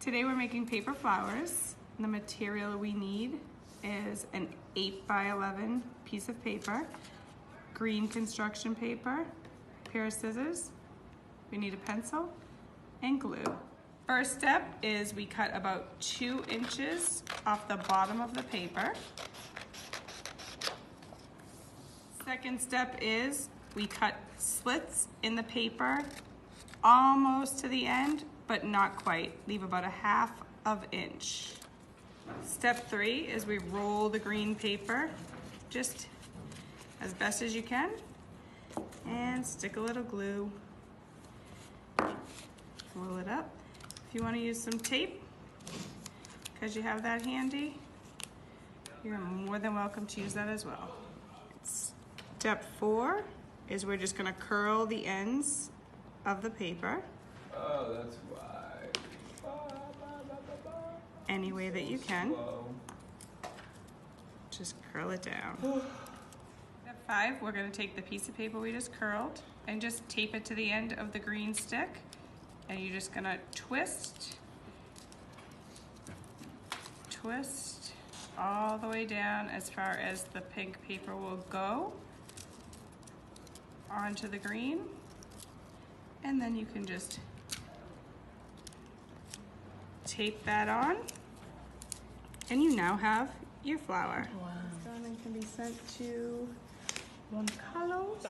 Today we're making paper flowers. The material we need is an 8x11 piece of paper, green construction paper, a pair of scissors, we need a pencil, and glue. First step is we cut about 2 inches off the bottom of the paper. Second step is we cut slits in the paper almost to the end, but not quite. Leave about a 1/2 inch. Step 3 is we roll the green paper just as best as you can and stick a little glue. Roll it up. If you want to use some tape, because you have that handy, you're more than welcome to use that as well. Step 4 is we're just going to curl the ends of the paper. Oh, that's why. Any way that you can. Just curl it down. Step 5, we're going to take the piece of paper we just curled and just tape it to the end of the green stick. And you're just going to twist all the way down as far as the pink paper will go onto the green. And then you can just tape that on, and you now have your flower. Wow. It's done and can be sent to Juan Carlos.